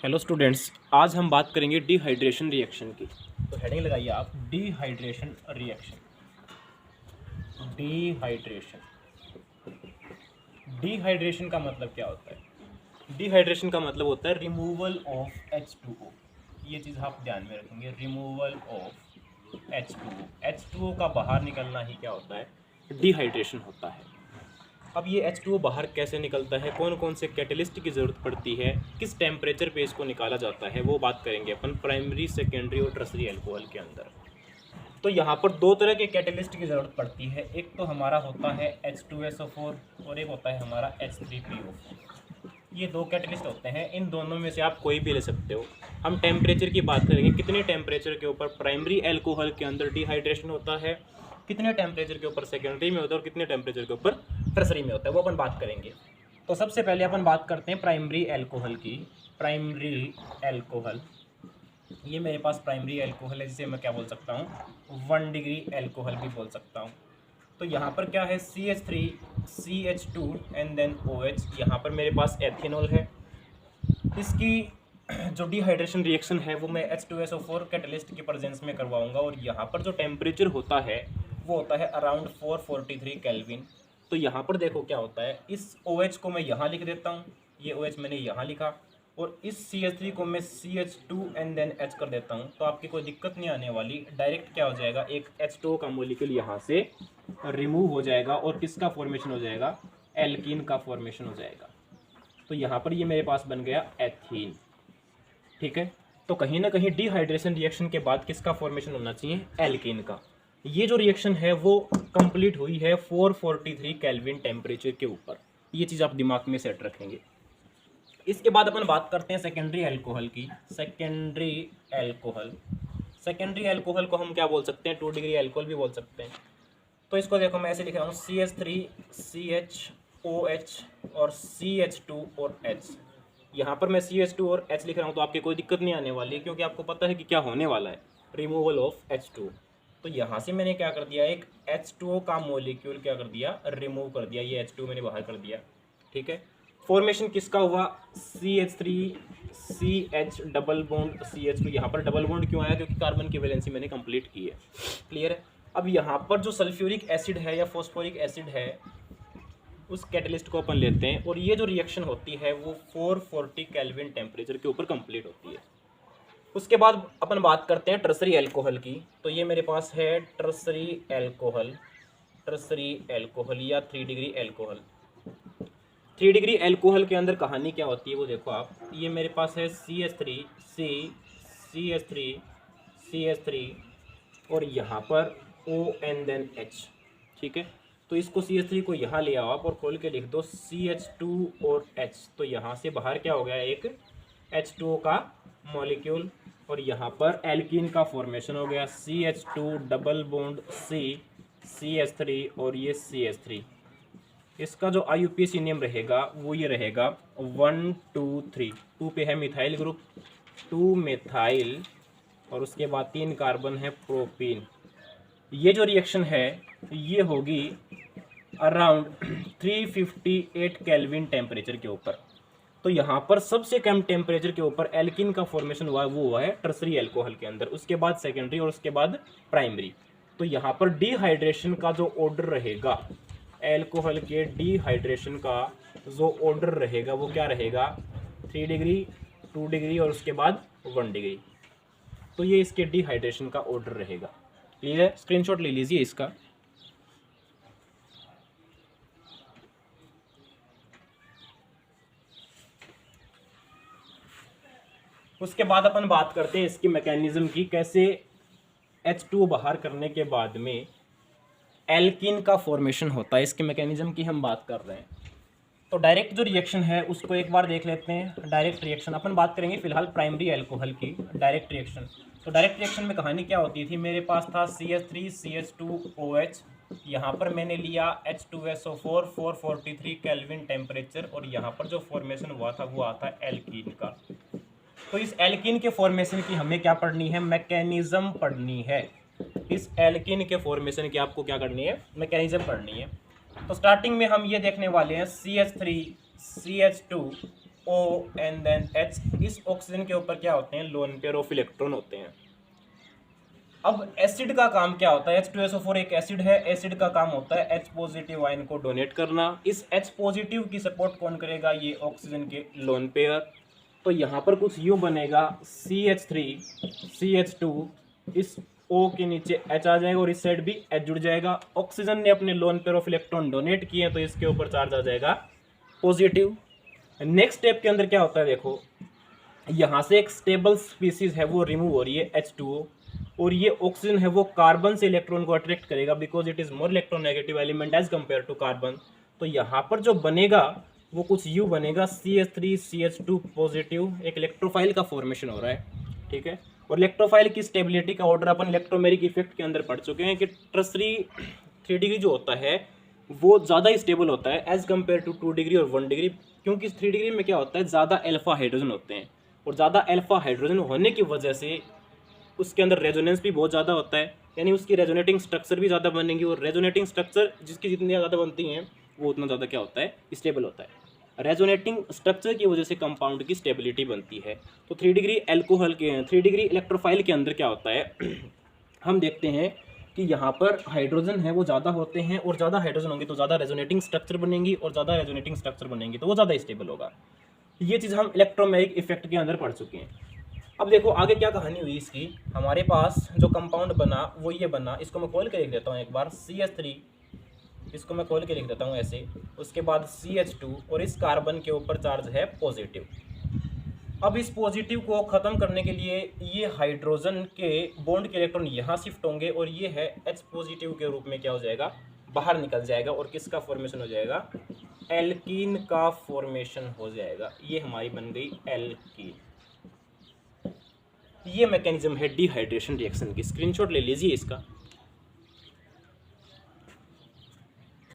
Hello students, आज हम बात करेंगे डिहाइड्रेशन रिएक्शन की। तो हेडिंग लगाइए आप, डिहाइड्रेशन रिएक्शन। डिहाइड्रेशन डिहाइड्रेशन का मतलब क्या होता है? डिहाइड्रेशन का मतलब होता है रिमूवल ऑफ H2O। ये चीज़ आप ध्यान में रखेंगे, रिमूवल ऑफ H2O। H2O का बाहर निकलना ही क्या होता है? डिहाइड्रेशन होता है। अब ये H2O बाहर कैसे निकलता है, कौन कौन से कैटलिस्ट की ज़रूरत पड़ती है, किस टेम्परेचर पे इसको निकाला जाता है, वो बात करेंगे अपन प्राइमरी, सेकेंडरी और टर्सरी एल्कोहल के अंदर। तो यहाँ पर दो तरह के कैटलिस्ट की ज़रूरत पड़ती है। एक तो हमारा होता है H2SO4 और एक होता है हमारा H3PO4। ये दो कैटलिस्ट होते हैं, इन दोनों में से आप कोई भी ले सकते हो। हम टेम्परेचर की बात करेंगे, कितने टेम्परेचर के ऊपर प्राइमरी एल्कोहल के अंदर डिहाइड्रेशन होता है, कितने टेम्परेचर के ऊपर सेकेंडरी में होता है और कितने टेम्परेचर के ऊपर टर्सरी में होता है, वो अपन बात करेंगे। तो सबसे पहले अपन बात करते हैं प्राइमरी एल्कोहल की। प्राइमरी एल्कोहल, ये मेरे पास प्राइमरी एल्कोहल है, जिसे मैं क्या बोल सकता हूँ, 1 डिग्री एल्कोहल भी बोल सकता हूँ। तो यहाँ पर क्या है, CH3 CH2 and then OH। यहाँ पर मेरे पास एथेनॉल है। इसकी जो डिहाइड्रेशन रिएक्शन है वो मैं H2SO4 कैटलिस्ट की प्रेजेंस में करवाऊंगा, और यहाँ पर जो टेम्परेचर होता है वो होता है अराउंड 443 केल्विन। तो यहाँ पर देखो क्या होता है, इस OH को मैं यहाँ लिख देता हूँ, ये OH मैंने यहाँ लिखा, और इस CH3 को मैं CH2 एंड देन H कर देता हूँ। तो आपकी कोई दिक्कत नहीं आने वाली, डायरेक्ट क्या हो जाएगा, एक H2O का मॉलिक्यूल यहाँ से रिमूव हो जाएगा और किसका फॉर्मेशन हो जाएगा, एल्कीन का फॉर्मेशन हो जाएगा। तो यहाँ पर ये मेरे पास बन गया एथीन। ठीक है, तो कहीं ना कहीं डिहाइड्रेशन रिएक्शन के बाद किसका फॉर्मेशन होना चाहिए, एल्कीन का। ये जो रिएक्शन है वो कंप्लीट हुई है 443 केल्विन टेम्परेचर के ऊपर। ये चीज़ आप दिमाग में सेट रखेंगे। इसके बाद अपन बात करते हैं सेकेंडरी एल्कोहल की। सेकेंडरी एल्कोहल, सेकेंडरी एल्कोहल को हम क्या बोल सकते हैं, 2 डिग्री एल्कोहल भी बोल सकते हैं। तो इसको देखो मैं ऐसे लिख रहा हूँ, CH3 CHOH और CH2 और H। यहाँ पर मैं CH2 और H लिख रहा हूँ तो आपकी कोई दिक्कत नहीं आने वाली, क्योंकि आपको पता है कि क्या होने वाला है, रिमूवल ऑफ H2। तो यहाँ से मैंने क्या कर दिया, एक H2O का मॉलिक्यूल क्या कर दिया, रिमूव कर दिया। ये H2 मैंने बाहर कर दिया। ठीक है, फॉर्मेशन किसका हुआ, CH3 CH double bond CH2। यहाँ पर डबल बॉन्ड क्यों आया, क्योंकि कार्बन की वैलेंसी मैंने कंप्लीट की है। क्लियर है। अब यहाँ पर जो सल्फ्यूरिक एसिड है या फॉस्फोरिक एसिड है, उस कैटलिस्ट को अपन लेते हैं, और ये जो रिएक्शन होती है वो 440 केल्विन टेम्परेचर के ऊपर कंप्लीट होती है। उसके बाद अपन बात करते हैं टर्सरी एल्कोहल की। तो ये मेरे पास है टर्सरी एल्कोहल, टर्सरी एल्कोहल या 3 डिग्री एल्कोहल। 3 डिग्री एल्कोहल के अंदर कहानी क्या होती है वो देखो आप। ये मेरे पास है CH3 CH3 CH3 और यहाँ पर O एंड देन H। ठीक है, तो इसको CH3 को यहाँ ले आओ आप और खोल के लिख दो CH2 और H। तो यहाँ से बाहर क्या हो गया, एक H2O का मॉलिक्यूल, और यहाँ पर एल्कीन का फॉर्मेशन हो गया, CH2 double bond C CH3 और ये CH3। इसका जो IUPAC नेम रहेगा वो ये रहेगा 1 2 3। 2 पे है मिथाइल ग्रुप, 2 मिथाइल, और उसके बाद 3 कार्बन है प्रोपीन। ये जो रिएक्शन है ये होगी अराउंड 358 केल्विन टेम्परेचर के ऊपर। तो यहाँ पर सबसे कम टेम्परेचर के ऊपर एल्किन का फॉर्मेशन हुआ है, वो हुआ है टर्सरी एल्कोहल के अंदर, उसके बाद सेकेंडरी और उसके बाद प्राइमरी। तो यहाँ पर डिहाइड्रेशन का जो ऑर्डर रहेगा, एल्कोहल के डिहाइड्रेशन का जो ऑर्डर रहेगा वो क्या रहेगा, 3 डिग्री 2 डिग्री और उसके बाद 1 डिग्री। तो ये इसके डिहाइड्रेशन का ऑर्डर रहेगा। क्लियर है, स्क्रीनशॉट ले लीजिए इसका। उसके बाद अपन बात करते हैं इसकी मैकेनिज्म की, कैसे H2 बाहर करने के बाद में एल्कीन का फॉर्मेशन होता है। इसके मैकेनिज्म की हम बात कर रहे हैं। तो डायरेक्ट जो रिएक्शन है उसको एक बार देख लेते हैं। डायरेक्ट रिएक्शन अपन बात करेंगे फिलहाल प्राइमरी एल्कोहल की। डायरेक्ट रिएक्शन, तो डायरेक्ट रिएक्शन में कहानी क्या होती थी, मेरे पास था CH3 CH2OH। यहाँ पर मैंने लिया H2SO4 443 केल्विन टेम्परेचर, और यहाँ पर जो फॉर्मेशन हुआ था वो आता है एल्कीन का। तो इस एल्कीन के फॉर्मेशन की हमें क्या पढ़नी है, मैकेनिज्म पढ़नी है। इस एल्कीन के फॉर्मेशन की आपको क्या करनी है, मैकेनिज्म पढ़नी है। तो स्टार्टिंग में हम ये देखने वाले हैं CH3 CH2 O and then H, इस ऑक्सीजन के ऊपर क्या होते हैं, लोन पेयर ऑफ इलेक्ट्रॉन होते हैं। अब एसिड का काम क्या होता है, H2SO4 एक एसिड है, एसिड का काम होता है H पॉजिटिव आयन को डोनेट करना। इस H पॉजिटिव की सपोर्ट कौन करेगा, ये ऑक्सीजन के लोन पेयर। तो यहाँ पर कुछ यूं बनेगा CH3 CH2, इस O के नीचे H आ जाएगा और इस साइड भी H जुड़ जाएगा। ऑक्सीजन ने अपने lone pair of electron donate किए तो इसके ऊपर चार्ज आ जाएगा पॉजिटिव। नेक्स्ट स्टेप के अंदर क्या होता है, देखो यहाँ से एक स्टेबल स्पीसीज है वो रिमूव हो रही है H2O, और ये ऑक्सीजन है वो कार्बन से इलेक्ट्रॉन को अट्रैक्ट करेगा because it is more electronegative element as compared to carbon. तो यहाँ पर जो बनेगा वो कुछ यू बनेगा CH3 CH2 पॉजिटिव, एक इलेक्ट्रोफाइल का फॉर्मेशन हो रहा है, ठीक है। और इलेक्ट्रोफाइल की स्टेबिलिटी का ऑर्डर अपन इलेक्ट्रोमेरिक इफेक्ट के अंदर पढ़ चुके हैं कि टर्सरी 3 डिग्री जो होता है वो ज़्यादा ही स्टेबल होता है एज कम्पेयर टू 2 डिग्री और 1 डिग्री, क्योंकि 3 डिग्री में क्या होता है, ज़्यादा अल्फा हाइड्रोजन होते हैं, और ज़्यादा अल्फा हाइड्रोजन होने की वजह से उसके अंदर रेजोनेंस भी बहुत ज़्यादा होता है, यानी उसकी रेजोनेटिंग स्ट्रक्चर भी ज़्यादा बनेंगी, और रेजोनेटिंग स्ट्रक्चर जिसकी जितनी ज़्यादा बनती हैं वो उतना ज़्यादा क्या होता है, स्टेबल होता है। रेजोनेटिंग स्ट्रक्चर की वजह से कंपाउंड की स्टेबिलिटी बनती है। तो 3 डिग्री एल्कोहल के 3 डिग्री इलेक्ट्रोफाइल के अंदर क्या होता है हम देखते हैं कि यहाँ पर हाइड्रोजन है वो ज़्यादा होते हैं, और ज़्यादा हाइड्रोजन होंगे तो ज़्यादा रेजोनेटिंग स्ट्रक्चर बनेंगी, और ज़्यादा रेजोनेटिंग स्ट्रक्चर बनेंगी तो वो ज़्यादा स्टेबल होगा। ये चीज़ हम इलेक्ट्रोमेरिक इफेक्ट के अंदर पढ़ चुके हैं। अब देखो आगे क्या कहानी हुई इसकी, हमारे पास जो कंपाउंड बना वो ये बना, इसको मैं खोल के लिख देता हूँ एक बार, CH3, इसको मैं खोल के लिख देता हूँ ऐसे, उसके बाद CH2, और इस कार्बन के ऊपर चार्ज है पॉजिटिव। अब इस पॉजिटिव को ख़त्म करने के लिए ये हाइड्रोजन के बॉन्ड के इलेक्ट्रॉन यहाँ शिफ्ट होंगे, और ये है H पॉजिटिव के रूप में क्या हो जाएगा, बाहर निकल जाएगा, और किसका फॉर्मेशन हो जाएगा, एल्कीन का फॉर्मेशन हो जाएगा। ये हमारी बन गई एल्कीन। ये मैकेनिज्म है डिहाइड्रेशन रिएक्शन की, स्क्रीनशॉट ले लीजिए इसका।